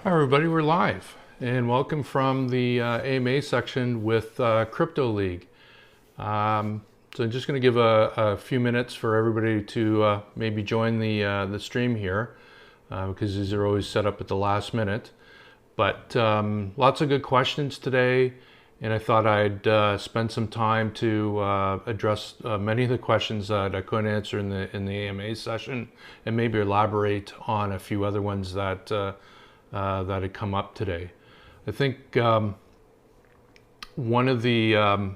Hi everybody, we're live and welcome from the AMA section with Crypto League. So I'm just going to give a few minutes for everybody to maybe join the stream here because these are always set up at the last minute. But lots of good questions today, and I thought I'd spend some time to address many of the questions that I couldn't answer in the AMA session, and maybe elaborate on a few other ones that had come up today. I think one of the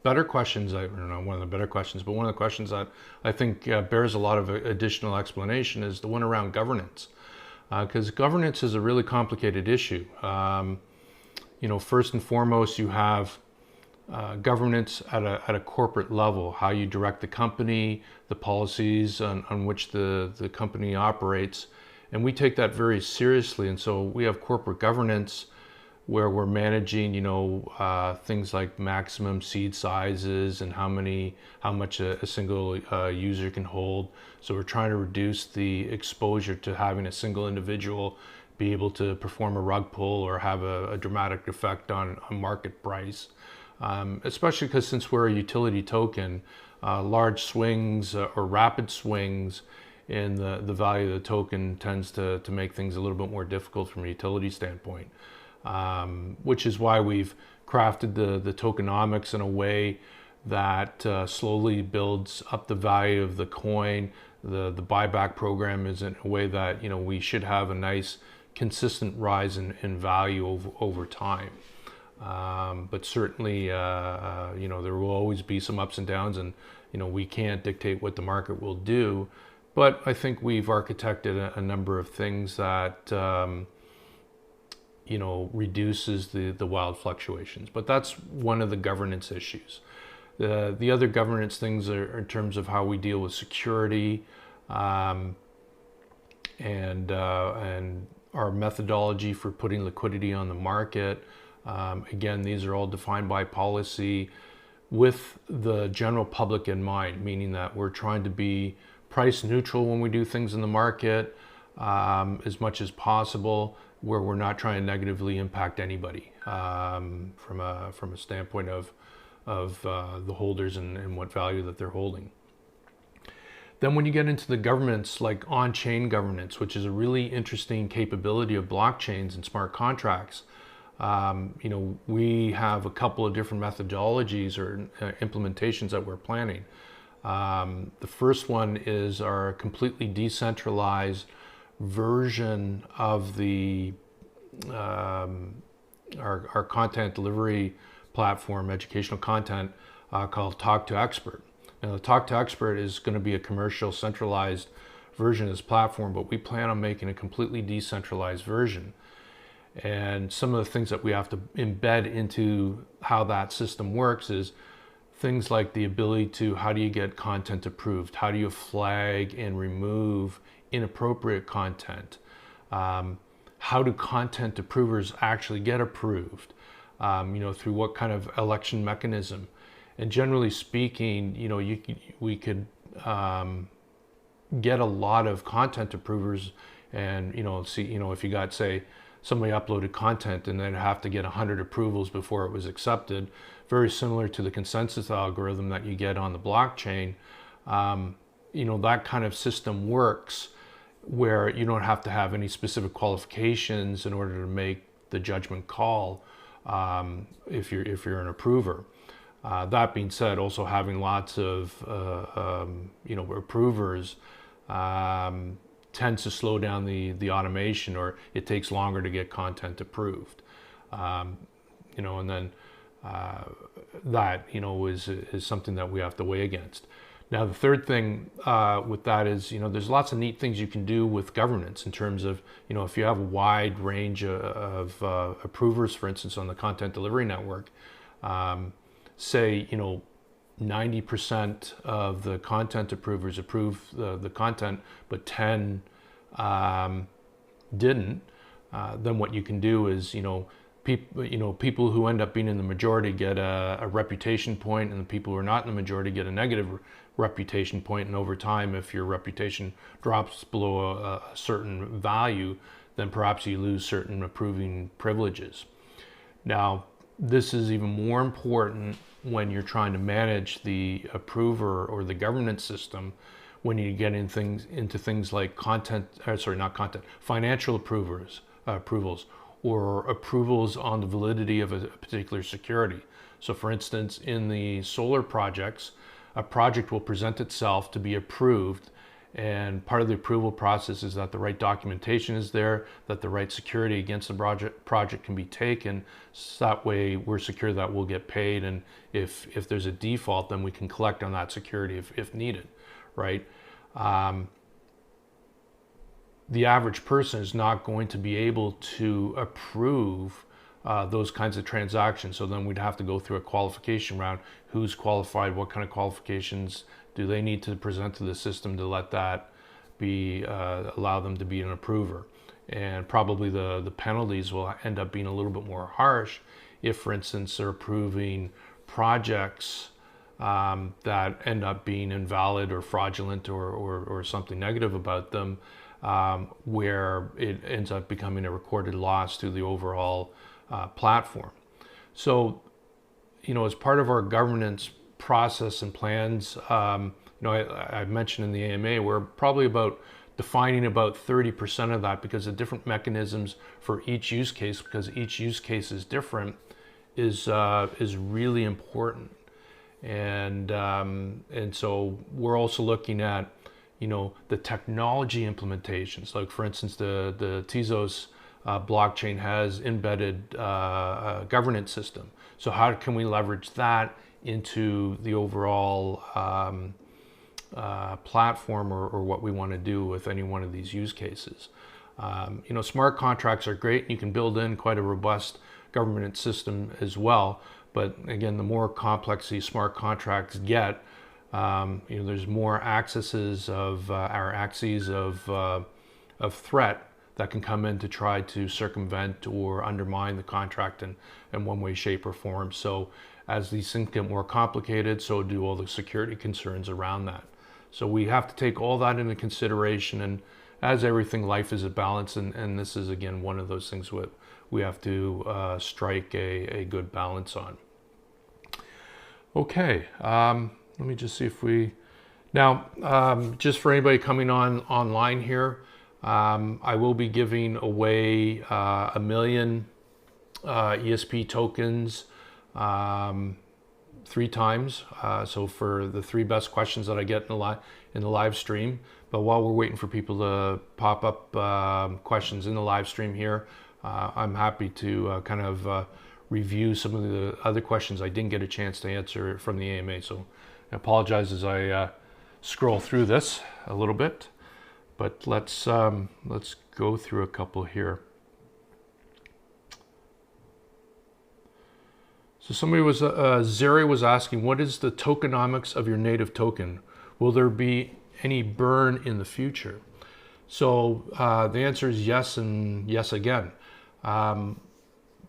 better questions, I don't know, one of the better questions, but one of the questions that I think bears a lot of additional explanation is the one around governance. Because governance is a really complicated issue. First and foremost, you have governance at a corporate level, how you direct the company, the policies on which the company operates. And we take that very seriously. And so we have corporate governance where we're managing, things like maximum seed sizes and how much a single user can hold. So we're trying to reduce the exposure to having a single individual be able to perform a rug pull or have a dramatic effect on market price. Especially because since we're a utility token, large swings or rapid swings in the value of the token tends to make things a little bit more difficult from a utility standpoint. Which is why we've crafted the tokenomics in a way that slowly builds up the value of the coin. The buyback program is in a way that we should have a nice consistent rise in value over time. But certainly, there will always be some ups and downs, and we can't dictate what the market will do. But I think we've architected a number of things that reduces the wild fluctuations. But that's one of the governance issues. The other governance things are in terms of how we deal with security, and our methodology for putting liquidity on the market. Again, these are all defined by policy with the general public in mind, meaning that we're trying to be price neutral when we do things in the market as much as possible, where we're not trying to negatively impact anybody from a standpoint of the holders and what value that they're holding. Then when you get into the governance, like on-chain governance, which is a really interesting capability of blockchains and smart contracts, we have a couple of different methodologies or implementations that we're planning. The first one is our completely decentralized version of our content delivery platform, educational content, called Talk to Expert. Now, the Talk to Expert is going to be a commercial centralized version of this platform, but we plan on making a completely decentralized version. And some of the things that we have to embed into how that system works is things like the ability to, how do you get content approved? How do you flag and remove inappropriate content? How do content approvers actually get approved? Through what kind of election mechanism? And generally speaking, we could get a lot of content approvers, and if you got, say, somebody uploaded content and then have to get 100 approvals before it was accepted, very similar to the consensus algorithm that you get on the blockchain. That kind of system works where you don't have to have any specific qualifications in order to make the judgment call if you're an approver. That being said, also having lots of approvers tends to slow down the automation, or it takes longer to get content approved. And then that is something that we have to weigh against. Now, the third thing with that is, there's lots of neat things you can do with governance in terms of, if you have a wide range of approvers, for instance, on the content delivery network, say, 90% of the content approvers approve the content, but 10 didn't, then what you can do is, people who end up being in the majority get a reputation point, and the people who are not in the majority get a negative reputation point. And over time, if your reputation drops below a certain value, then perhaps you lose certain approving privileges. Now, this is even more important when you're trying to manage the approver or the governance system, when you get into things like financial approvals, or approvals on the validity of a particular security. So for instance, in the solar projects, a project will present itself to be approved, and part of the approval process is that the right documentation is there, that the right security against the project can be taken, so that way we're secure that we'll get paid, and if there's a default, then we can collect on that security if needed, right? The average person is not going to be able to approve those kinds of transactions. So then we'd have to go through a qualification round. Who's qualified? What kind of qualifications do they need to present to the system to let that be, allow them to be an approver? And probably the penalties will end up being a little bit more harsh if, for instance, they're approving projects that end up being invalid or fraudulent or something negative about them, where it ends up becoming a recorded loss to the overall platform. So, as part of our governance process and plans, I mentioned in the AMA, we're probably defining about 30% of that, because the different mechanisms for each use case, because each use case is different, is really important. And so we're also looking at the technology implementations. Like for instance, the Tezos blockchain has embedded governance system. So how can we leverage that into the overall platform or what we want to do with any one of these use cases? Smart contracts are great. You can build in quite a robust governance system as well. But again, the more complex these smart contracts get, there's more axes of threat that can come in to try to circumvent or undermine the contract in one way, shape, or form. So as these things get more complicated, so do all the security concerns around that. So we have to take all that into consideration, and as everything, life is a balance, and this is again one of those things we have to strike a good balance on. Okay, let me just see if just for anybody coming online here, I will be giving away 1 million ESP tokens 3 times. So for the 3 best questions that I get in the live stream. But while we're waiting for people to pop up questions in the live stream here, I'm happy to review some of the other questions I didn't get a chance to answer from the AMA. So I apologize as I scroll through this a little bit, but let's go through a couple here. So somebody Zeri was asking, what is the tokenomics of your native token? Will there be any burn in the future? So the answer is yes, and yes again.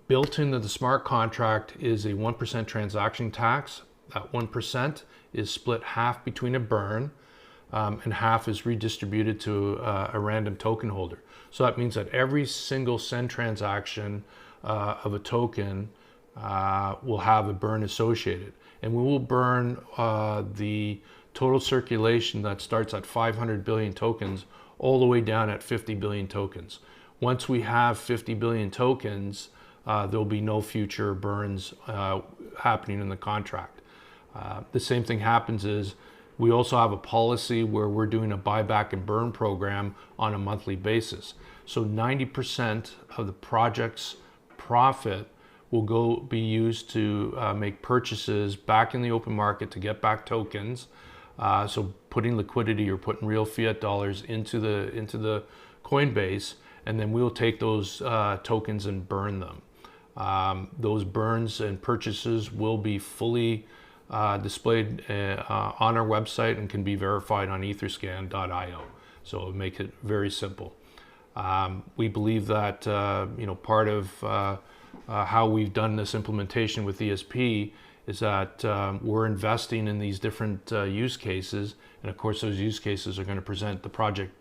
Built into the smart contract is a 1% transaction tax. That 1% is split half between a burn, and half is redistributed to a random token holder. So that means that every single send transaction of a token will have a burn associated. And we will burn the total circulation that starts at 500 billion tokens all the way down at 50 billion tokens. Once we have 50 billion tokens, there'll be no future burns happening in the contract. The same thing happens is we also have a policy where we're doing a buyback and burn program on a monthly basis. So 90% of the project's profit will be used to make purchases back in the open market to get back tokens. So putting liquidity or putting real fiat dollars into the Coinbase, and then we'll take those tokens and burn them. Those burns and purchases will be fully displayed on our website and can be verified on etherscan.io. So it'll make it very simple. We believe that part of how we've done this implementation with ESP is that we're investing in these different use cases, and of course those use cases are going to present the project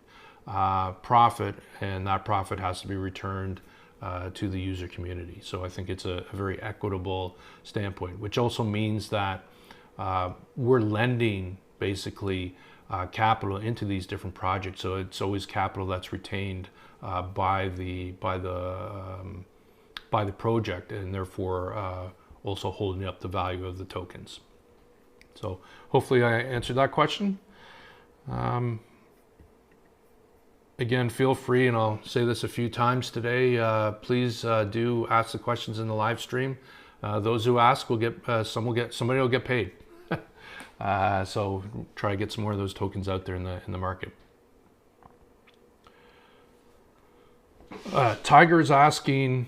profit, and that profit has to be returned to the user community. So I think it's a very equitable standpoint, which also means that we're lending basically capital into these different projects. So it's always capital that's retained by the project, and therefore also holding up the value of the tokens. So hopefully I answered that question. Again, feel free, and I'll say this a few times today, please do ask the questions in the live stream. Those who ask will get, somebody will get paid. So try to get some more of those tokens out there in the market. Tiger is asking,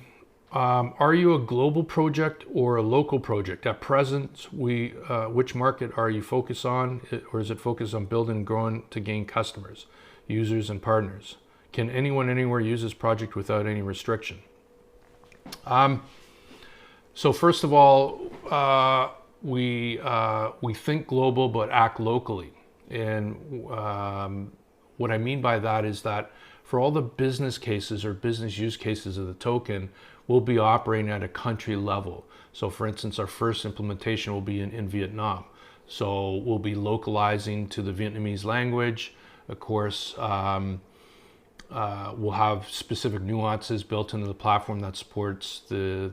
are you a global project or a local project? At present, which market are you focused on, or is it focused on building and growing to gain customers, users, and partners? Can anyone anywhere use this project without any restriction? So first of all, we think global but act locally, and what I mean by that is that for all the business cases or business use cases of the token, we'll be operating at a country level. So for instance, our first implementation will be in Vietnam. So we'll be localizing to the Vietnamese language. Of course, we'll have specific nuances built into the platform that supports the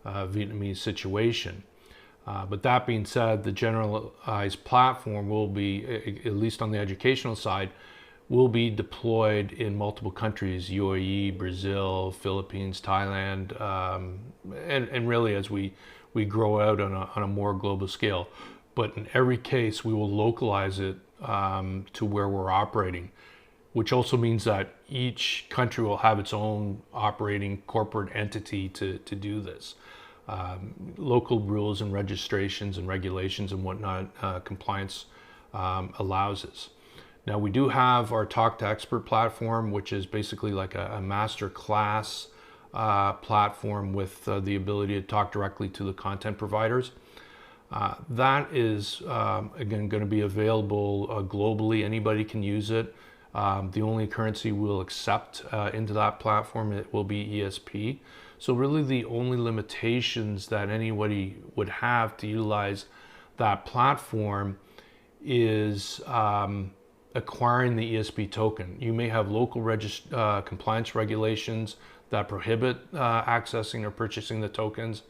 Vietnamese situation. But that being said, the generalized platform will be, at least on the educational side, will be deployed in multiple countries: UAE, Brazil, Philippines, Thailand, and really as we grow out on a more global scale. But in every case, we will localize it to where we're operating, which also means that each country will have its own operating corporate entity to do this. Local rules and registrations and regulations and whatnot, compliance allows us. Now we do have our Talk to Expert platform, which is basically like a master class platform with the ability to talk directly to the content providers. That is, again, going to be available globally. Anybody can use it. The only currency we'll accept into that platform, it will be ESP. So really the only limitations that anybody would have to utilize that platform is acquiring the ESP token. You may have local compliance regulations that prohibit accessing or purchasing the tokens.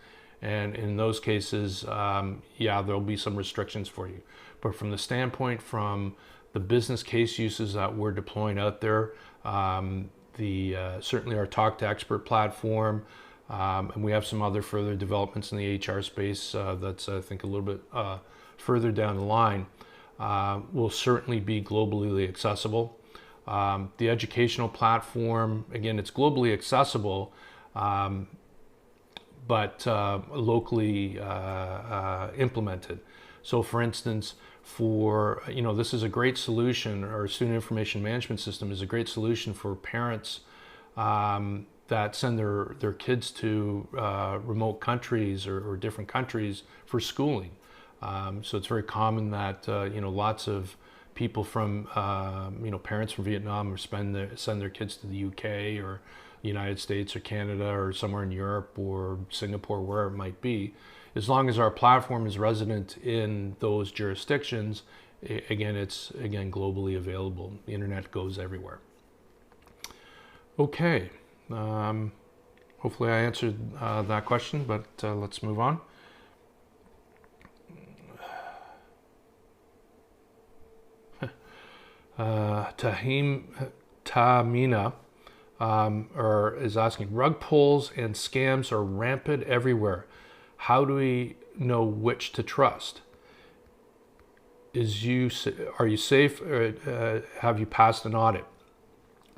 And in those cases, yeah, there'll be some restrictions for you. But from the standpoint from the business case uses that we're deploying out there, certainly our Talk to Expert platform, and we have some other further developments in the HR space that's, I think, a little bit further down the line, will certainly be globally accessible. The educational platform, again, it's globally accessible, but locally implemented. So for instance, this is a great solution, or student information management system is a great solution for parents that send their kids to remote countries or different countries for schooling. So it's very common that lots of people from parents from Vietnam send their kids to the UK or United States or Canada or somewhere in Europe or Singapore, where it might be. As long as our platform is resident in those jurisdictions, it's globally available. The internet goes everywhere. Okay, hopefully I answered that question, but let's move on. Tamina is asking, rug pulls and scams are rampant everywhere. How do we know which to trust? Are you safe, or have you passed an audit?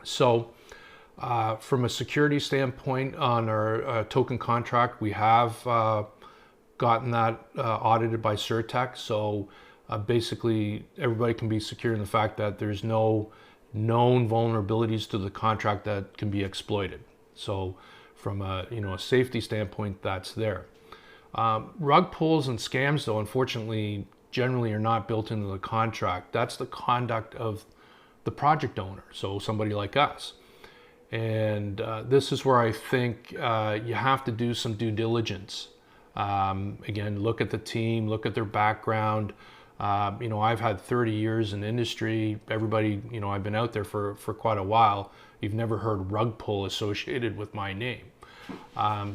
So from a security standpoint on our token contract, we have gotten that audited by Surtech. So basically everybody can be secure in the fact that there's no known vulnerabilities to the contract that can be exploited. So from a safety standpoint, that's there. Rug pulls and scams, though, unfortunately, generally are not built into the contract. That's the conduct of the project owner, so somebody like us. And this is where I think you have to do some due diligence. Again, look at the team, look at their background. I've had 30 years in industry. Everybody, I've been out there for quite a while. You've never heard rug pull associated with my name.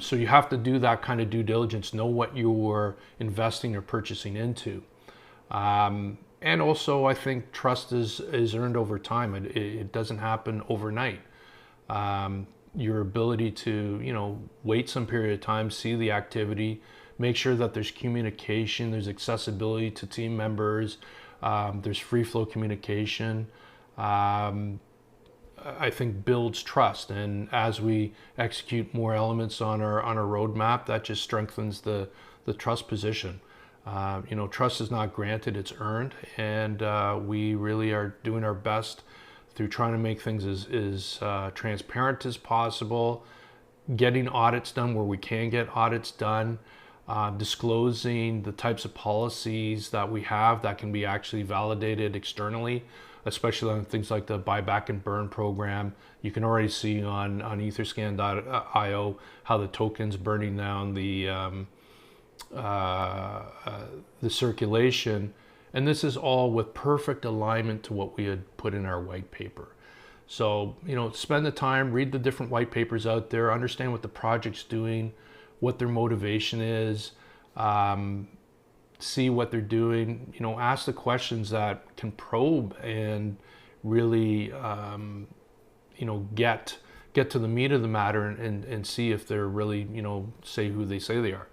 So you have to do that kind of due diligence, know what you're investing or purchasing into. And also, I think trust is earned over time. It doesn't happen overnight. Your ability to, wait some period of time, see the activity, make sure that there's communication, there's accessibility to team members, there's free flow communication, I think builds trust. And as we execute more elements on our roadmap, that just strengthens the trust position. Trust is not granted, it's earned, and we really are doing our best through trying to make things as transparent as possible, getting audits done where we can get audits done, disclosing the types of policies that we have that can be actually validated externally, especially on things like the buyback and burn program. You can already see on etherscan.io how the token's burning down the circulation. And this is all with perfect alignment to what we had put in our white paper. So, spend the time, read the different white papers out there, understand what the project's doing, what their motivation is, see what they're doing, ask the questions that can probe and really, get to the meat of the matter and see if they're really, say who they say they are.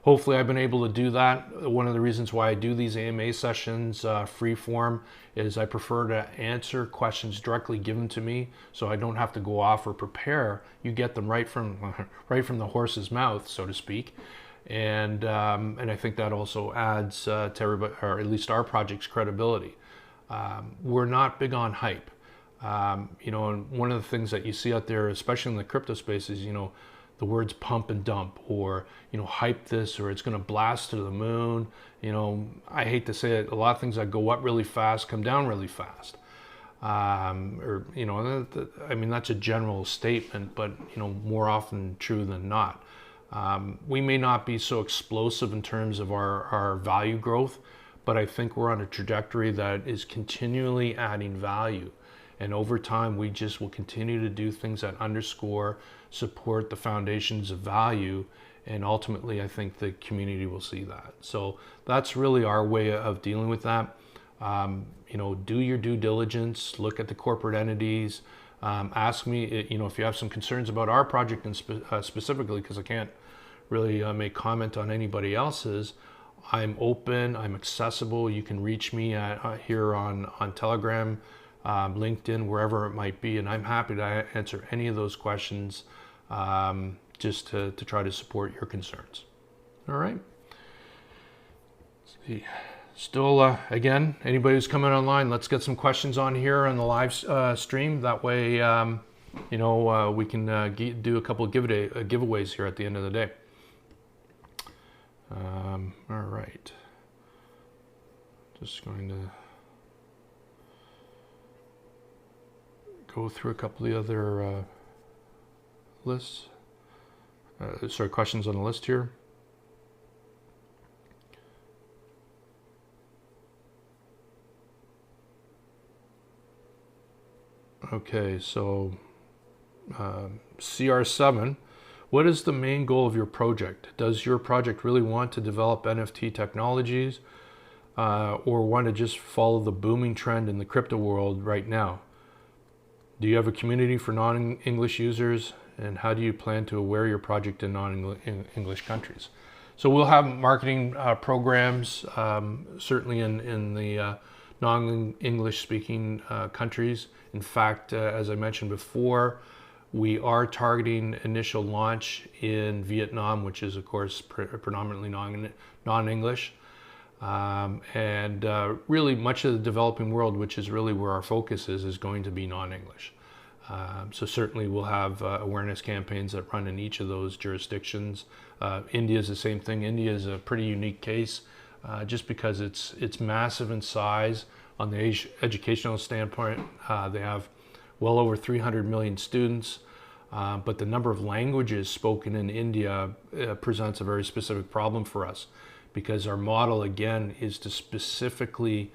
Hopefully I've been able to do that. One of the reasons why I do these AMA sessions free form is I prefer to answer questions directly given to me, so I don't have to go off or prepare. You get them right from the horse's mouth, so to speak. And I think that also adds to everybody, or at least our project's credibility. We're not big on hype. And one of the things that you see out there, especially in the crypto space, is, the words pump and dump, or, hype this, or it's going to blast to the moon. I hate to say it, a lot of things that go up really fast come down really fast. I mean, that's a general statement, but, more often true than not. We may not be so explosive in terms of our value growth, but I think we're on a trajectory that is continually adding value. And over time, we just will continue to do things that underscore, support the foundations of value. And ultimately, I think the community will see that. So that's really our way of dealing with that. Do your due diligence, look at the corporate entities, ask me, if you have some concerns about our project and specifically, because I can't really make comment on anybody else's. I'm open, I'm accessible. You can reach me at, here on Telegram, LinkedIn, wherever it might be, and I'm happy to answer any of those questions, just to try to support your concerns. All right. Let's see. Still, again, anybody who's coming online, let's get some questions on here on the live stream. That way, we can do a couple of giveaways here at the end of the day. All right. Just going to go through a couple of the other lists. Questions on the list here. Okay, so CR7, what is the main goal of your project? Does your project really want to develop NFT technologies or want to just follow the booming trend in the crypto world right now? Do you have a community for non-English users, and how do you plan to aware your project in non-English countries? So we'll have marketing programs, certainly in the non-English speaking countries. In fact, as I mentioned before, we are targeting initial launch in Vietnam, which is of course predominantly non-English. Really much of the developing world, which is really where our focus is going to be non-English. So certainly we'll have awareness campaigns that run in each of those jurisdictions. India is the same thing. India is a pretty unique case just because it's massive in size, On the educational standpoint, they have well over 300 million students, but the number of languages spoken in India presents a very specific problem for us, because our model, again, is to specifically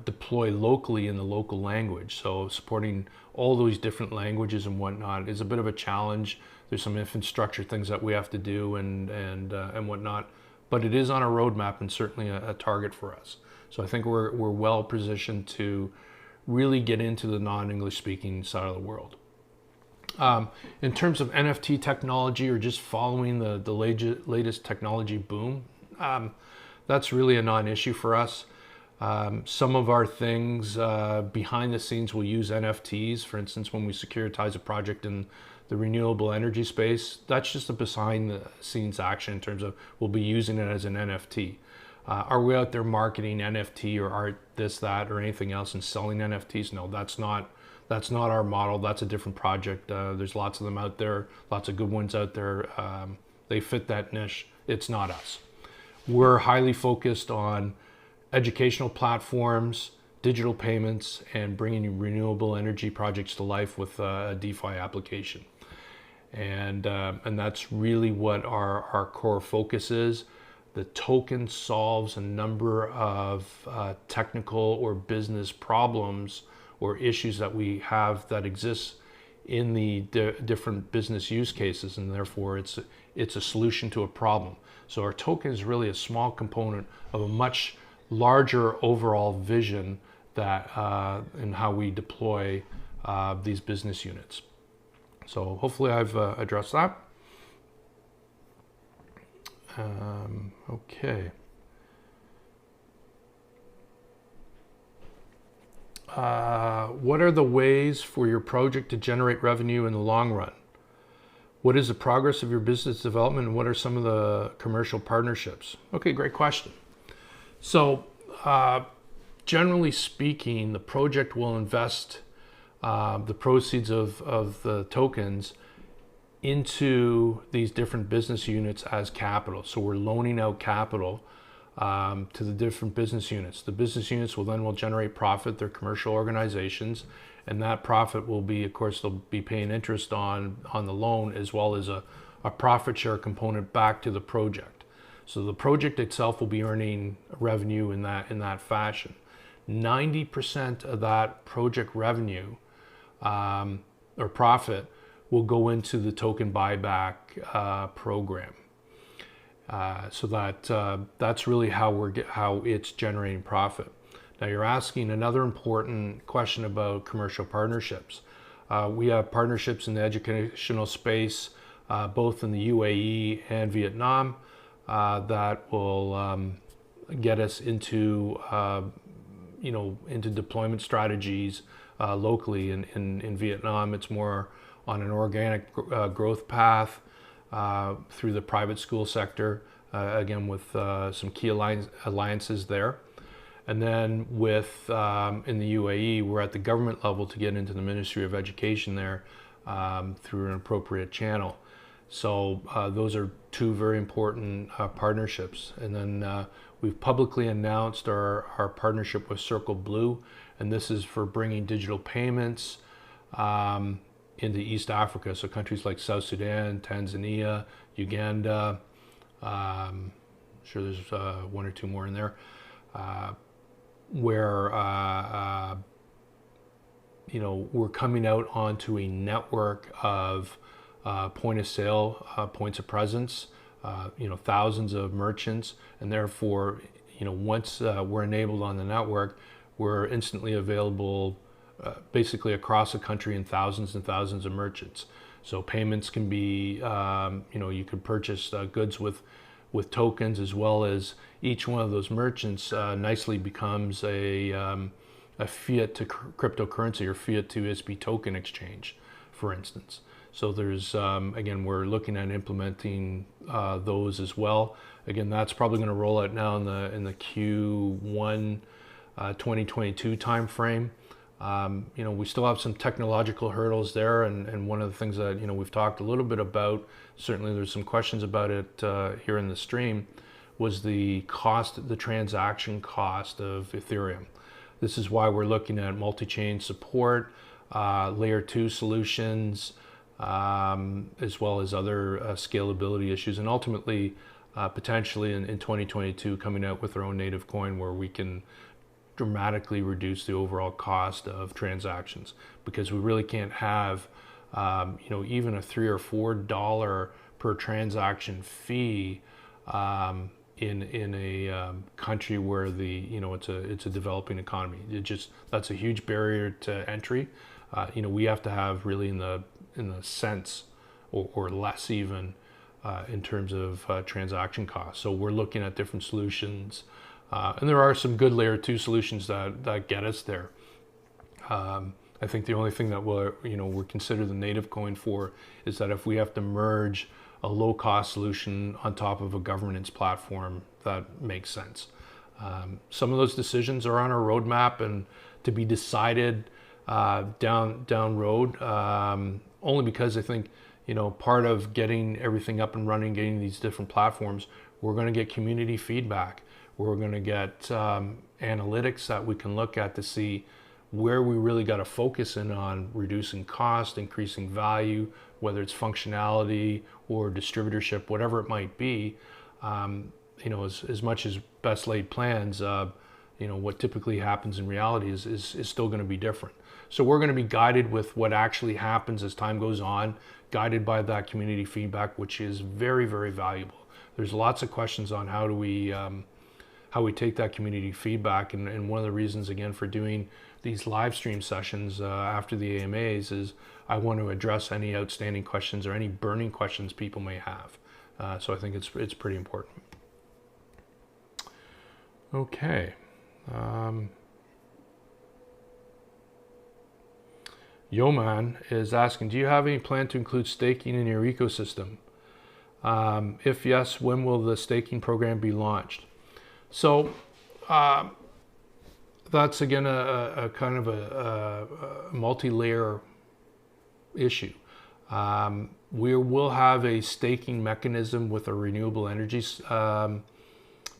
deploy locally in the local language. So supporting all those different languages and whatnot is a bit of a challenge. There's some infrastructure things that we have to do and whatnot, but it is on a roadmap and certainly a target for us. So I think we're well positioned to really get into the non-English speaking side of the world. In terms of NFT technology or just following the latest technology boom, that's really a non-issue for us. Some of our things behind the scenes will use NFTs. For instance, when we securitize a project in the renewable energy space, that's just a behind the scenes action in terms of we'll be using it as an NFT. Are we out there marketing NFT or art, this, that, or anything else and selling NFTs? No, that's not our model. That's a different project. There's lots of them out there, lots of good ones out there. They fit that niche. It's not us. We're highly focused on educational platforms, digital payments, and bringing renewable energy projects to life with a DeFi application. And that's really what our core focus is. The token solves a number of technical or business problems or issues that we have that exist in the different business use cases, and therefore it's a solution to a problem. So our token is really a small component of a much larger overall vision that in how we deploy these business units. So hopefully I've addressed that. Okay. What are the ways for your project to generate revenue in the long run? What is the progress of your business development, and what are some of the commercial partnerships? Okay, great question. So generally speaking, the project will invest the proceeds of the tokens into these different business units as capital. So we're loaning out capital to the different business units. The business units will generate profit. They're commercial organizations, and that profit will be, of course, they'll be paying interest on the loan, as well as a profit share component back to the project. So the project itself will be earning revenue in that fashion. 90% of that project revenue or profit will go into the token buyback program. So that's really how it's generating profit. Now you're asking another important question about commercial partnerships. We have partnerships in the educational space, both in the UAE and Vietnam, that will get us into into deployment strategies locally. In Vietnam, it's more on an organic growth path through the private school sector, again with some key alliances there. And then with in the UAE, we're at the government level to get into the Ministry of Education there through an appropriate channel. So those are two very important partnerships. And then we've publicly announced our partnership with Circle Blue, and this is for bringing digital payments into East Africa. So countries like South Sudan, Tanzania, Uganda, I'm sure there's one or two more in there, where we're coming out onto a network of point of sale, points of presence, thousands of merchants, and therefore, once we're enabled on the network, we're instantly available basically across the country in thousands and thousands of merchants. So payments can be, you can purchase goods with tokens, as well as each one of those merchants nicely becomes a fiat to cryptocurrency or fiat to ISB token exchange, for instance. So there's, again, we're looking at implementing those as well. Again, that's probably going to roll out now in the Q1 2022 timeframe. We still have some technological hurdles there, and one of the things that we've talked a little bit about, certainly there's some questions about it here in the stream, was the cost, the transaction cost of Ethereum. This is why we're looking at multi-chain support, layer 2 solutions, as well as other scalability issues, and ultimately potentially in 2022 coming out with our own native coin where we can dramatically reduce the overall cost of transactions, because we really can't have even a $3 or $4 per transaction fee in a country where it's a developing economy. That's a huge barrier to entry. We have to have really in the cents or less even in terms of transaction costs. So we're looking at different solutions. And there are some good layer 2 solutions that get us there. I think the only thing that we're consider the native coin for is that if we have to merge a low cost solution on top of a governance platform, that makes sense. Some of those decisions are on our roadmap and to be decided down road, only because I think part of getting everything up and running, getting these different platforms, we're going to get community feedback. We're going to get analytics that we can look at to see where we really got to focus in on reducing cost, increasing value, whether it's functionality or distributorship, whatever it might be. As much as best laid plans, what typically happens in reality is still going to be different. So we're going to be guided with what actually happens as time goes on, guided by that community feedback, which is very, very valuable. There's lots of questions on how we take that community feedback, and one of the reasons again for doing these live stream sessions after the AMAs is I want to address any outstanding questions or any burning questions people may have. So I think it's pretty important. Okay. Yoman is asking, do you have any plan to include staking in your ecosystem? If yes, when will the staking program be launched? So that's again a kind of a multi-layer issue. We will have a staking mechanism with a renewable energy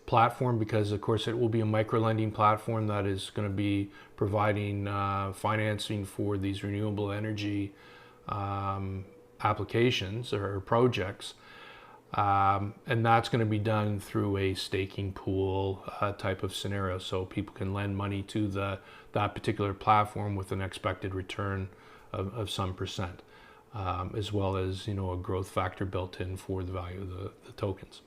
platform, because of course it will be a micro-lending platform that is going to be providing financing for these renewable energy applications or projects. And that's going to be done through a staking pool type of scenario, so people can lend money to that particular platform with an expected return of some percent, as well as a growth factor built in for the value of the tokens.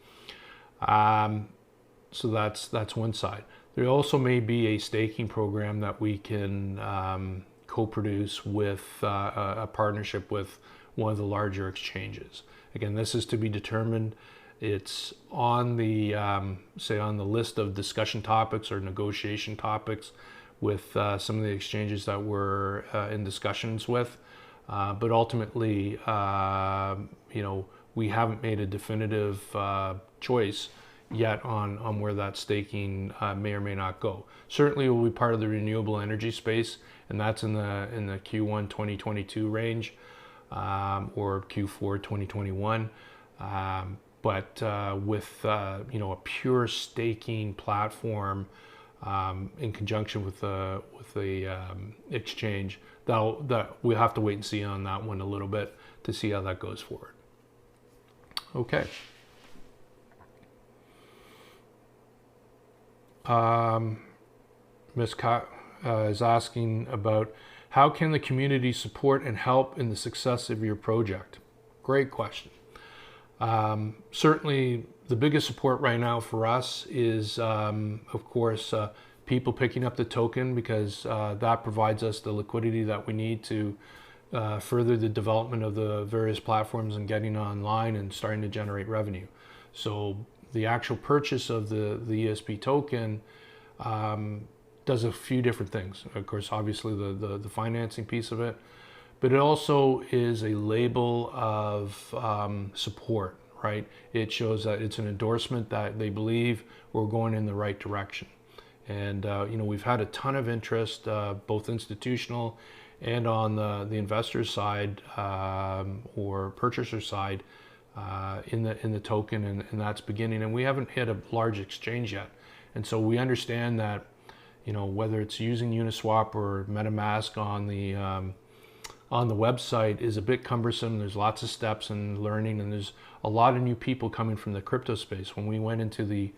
So that's one side. There also may be a staking program that we can co-produce with a partnership with one of the larger exchanges. Again, this is to be determined. It's on the on the list of discussion topics or negotiation topics with some of the exchanges that we're in discussions with. But ultimately, we haven't made a definitive choice yet on where that staking may or may not go. Certainly, it will be part of the renewable energy space, and that's in the Q1 2022 range. Or Q4 2021, but with a pure staking platform in conjunction with the exchange, that we'll have to wait and see on that one a little bit to see how that goes forward. Okay. Ms. Ka is asking about, how can the community support and help in the success of your project? Great question. Certainly the biggest support right now for us is, of course, people picking up the token, because that provides us the liquidity that we need to further the development of the various platforms and getting online and starting to generate revenue. So the actual purchase of the ESP token does a few different things. Of course, obviously the financing piece of it, but it also is a label of support, right? It shows that it's an endorsement that they believe we're going in the right direction. And we've had a ton of interest, both institutional and on the investor side or purchaser side, in the token, and that's beginning. And we haven't hit a large exchange yet, and so we understand that, whether it's using Uniswap or MetaMask on the website is a bit cumbersome. There's lots of steps and learning, and there's a lot of new people coming from the crypto space. When we went into the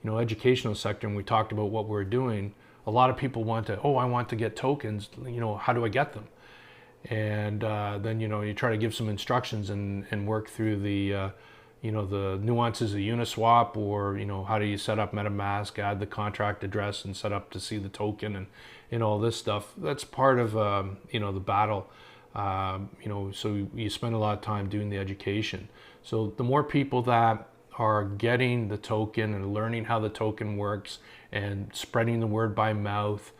educational sector and we talked about what we're doing, a lot of people I want to get tokens, how do I get them? And then you try to give some instructions and work through the the nuances of Uniswap, or how do you set up MetaMask, add the contract address and set up to see the token, and all this stuff. That's part of the battle. So you spend a lot of time doing the education. So the more people that are getting the token and learning how the token works and spreading the word by mouth,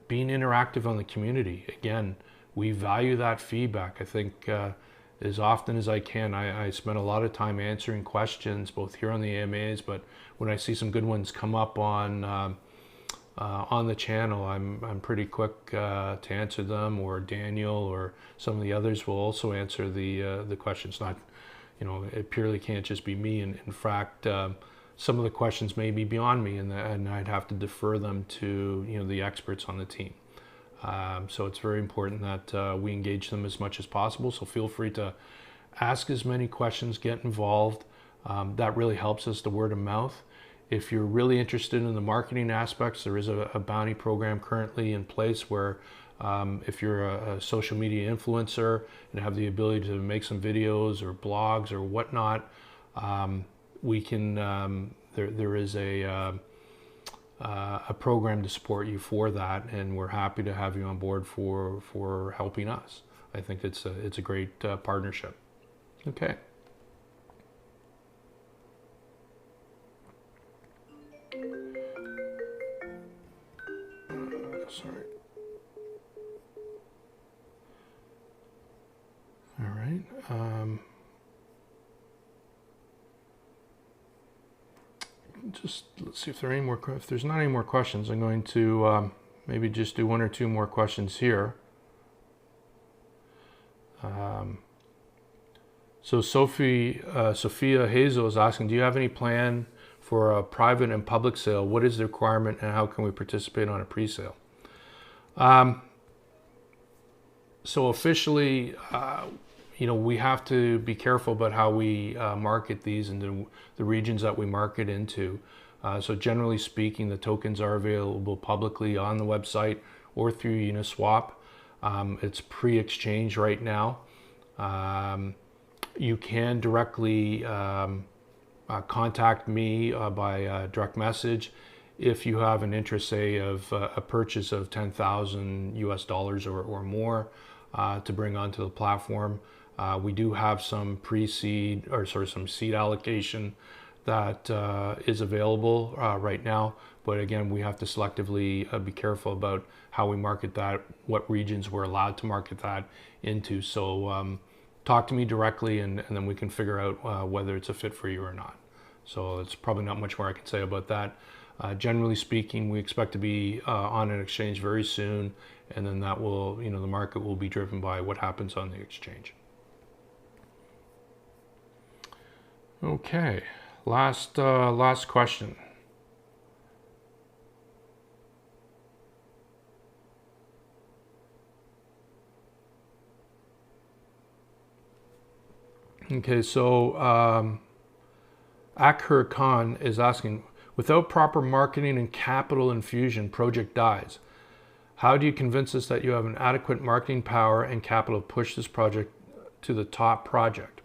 being interactive on the community. Again, we value that feedback. I think as often as I can, I spend a lot of time answering questions, both here on the AMAs, but when I see some good ones come up on the channel, I'm pretty quick to answer them, or Daniel or some of the others will also answer the questions. Not, it purely can't just be me. And in fact, some of the questions may be beyond me, and I'd have to defer them to the experts on the team. So it's very important that we engage them as much as possible. So feel free to ask as many questions, get involved. That really helps us, the word of mouth. If you're really interested in the marketing aspects, there is a bounty program currently in place where if you're a social media influencer and have the ability to make some videos or blogs or whatnot, we can. There is a program to support you for that, and we're happy to have you on board for helping us. I think it's a great partnership. Okay. Sorry. All right. Just let's see if there are any more. If there's not any more questions, I'm going to maybe just do one or two more questions here. So Sophia Hazel is asking, do you have any plan for a private and public sale? What is the requirement, and how can we participate on a pre-sale? So officially, we have to be careful about how we market these and the regions that we market into. So generally speaking, the tokens are available publicly on the website or through Uniswap. It's pre-exchange right now. You can directly contact me by direct message if you have an interest, say, of a purchase of $10,000 US or more to bring onto the platform. We do have some pre-seed, or some seed allocation that is available right now. But again, we have to selectively be careful about how we market that, what regions we're allowed to market that into. So talk to me directly, and then we can figure out whether it's a fit for you or not. So it's probably not much more I can say about that. Generally speaking, we expect to be on an exchange very soon, and then that will, the market will be driven by what happens on the exchange. Okay, last question. Okay, so Akhir Khan is asking, without proper marketing and capital infusion, project dies. How do you convince us that you have an adequate marketing power and capital to push this project to the top project?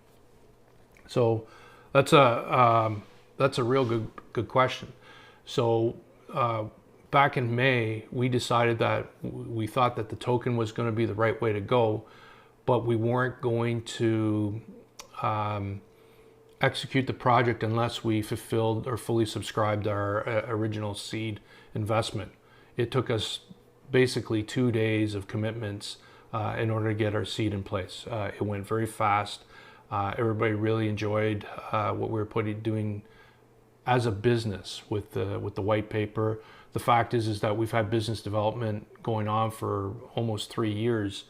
So that's a real good question. So back in May, we decided that we thought that the token was going to be the right way to go, but we weren't going to execute the project unless we fulfilled or fully subscribed our original seed investment. It took us basically 2 days of commitments in order to get our seed in place. It went very fast. Everybody really enjoyed what we were doing as a business with the white paper. The fact is that we've had business development going on for almost 3 years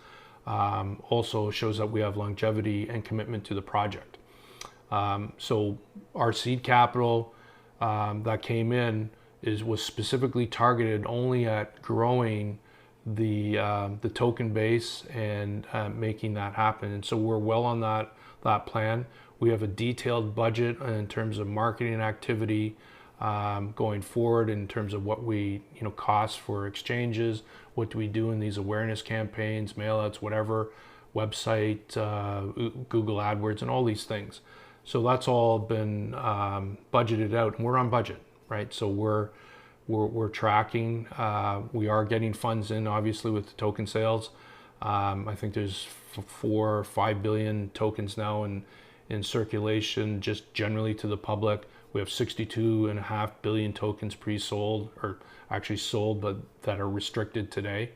also shows that we have longevity and commitment to the project. So our seed capital that came in was specifically targeted only at growing the token base and making that happen. And so we're well on that plan. We have a detailed budget in terms of marketing activity going forward, in terms of what we cost for exchanges, what do we do in these awareness campaigns, mailouts, whatever, website, Google AdWords, and all these things. So that's all been budgeted out, and we're on budget, right? So we're tracking. We are getting funds in, obviously, with the token sales. I think there's 4 or 5 billion tokens now in circulation, just generally to the public. We have 62.5 billion tokens pre-sold, or actually sold, but that are restricted today,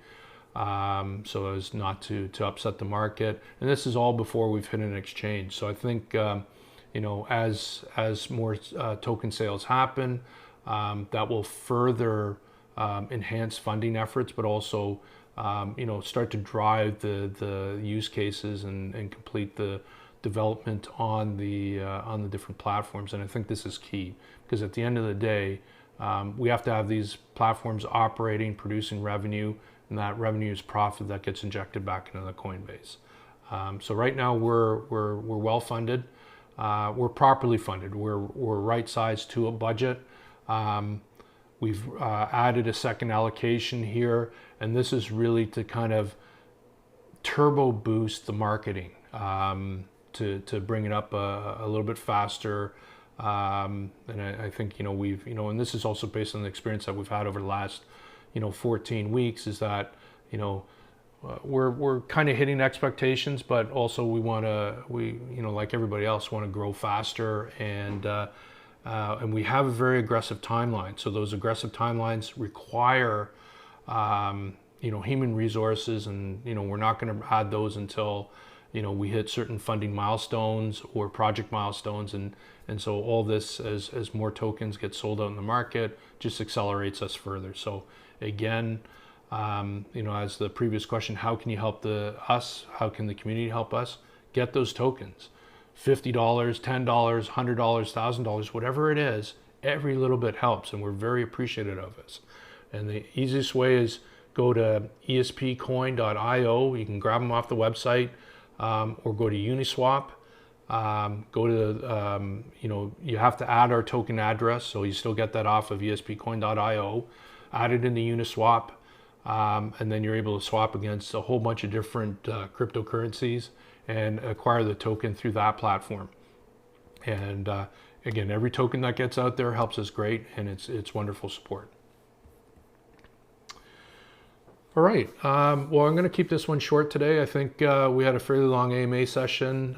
so as not to upset the market. And this is all before we've hit an exchange. So I think as more token sales happen, that will further enhance funding efforts, but also start to drive the use cases and complete the development on the different platforms. And I think this is key, because at the end of the day, we have to have these platforms operating, producing revenue, and that revenue is profit that gets injected back into the Coinbase. So right now we're well funded. We're properly funded. We're right sized to a budget. We've added a second allocation here, and this is really to kind of turbo boost the marketing, to bring it up a little bit faster. And I think we've and this is also based on the experience that we've had over the last 14 weeks, is that we're kind of hitting expectations, but also we like everybody else want to grow faster, and we have a very aggressive timeline. So those aggressive timelines require human resources, and we're not going to add those until we hit certain funding milestones or project milestones, and so all this, as more tokens get sold out in the market, just accelerates us further. So again, as the previous question, how can you help us? How can the community help us? Get those tokens. $50, $10, $100, $1,000, whatever it is, every little bit helps, and we're very appreciative of this. And the easiest way is go to espcoin.io. You can grab them off the website, or go to Uniswap. Go to, you have to add our token address, so you still get that off of espcoin.io. Add it into Uniswap, and then you're able to swap against a whole bunch of different cryptocurrencies and acquire the token through that platform. And again, every token that gets out there helps us great, and it's wonderful support. All right, well, I'm going to keep this one short today. I think we had a fairly long AMA session.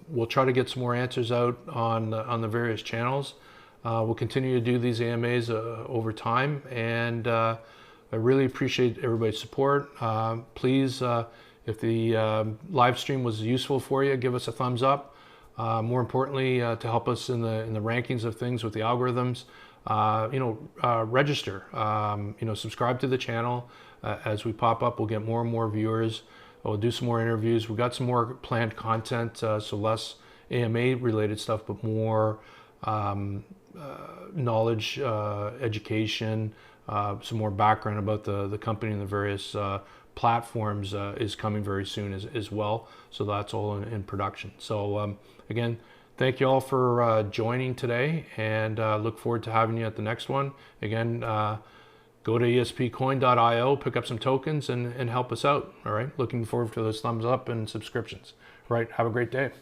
We'll try to get some more answers out on the various channels. We'll continue to do these AMAs over time, and I really appreciate everybody's support. Please, if the live stream was useful for you, give us a thumbs up. More importantly, to help us in the rankings of things with the algorithms, register. Subscribe to the channel. As we pop up, we'll get more and more viewers. We'll do some more interviews. We've got some more planned content, so less AMA related stuff, but more knowledge, education, some more background about the company and the various platforms is coming very soon as well. So that's all in production. So again, thank you all for joining today, and look forward to having you at the next one. Again, go to espcoin.io, pick up some tokens, and help us out. All right, looking forward to those thumbs up and subscriptions. All right, have a great day.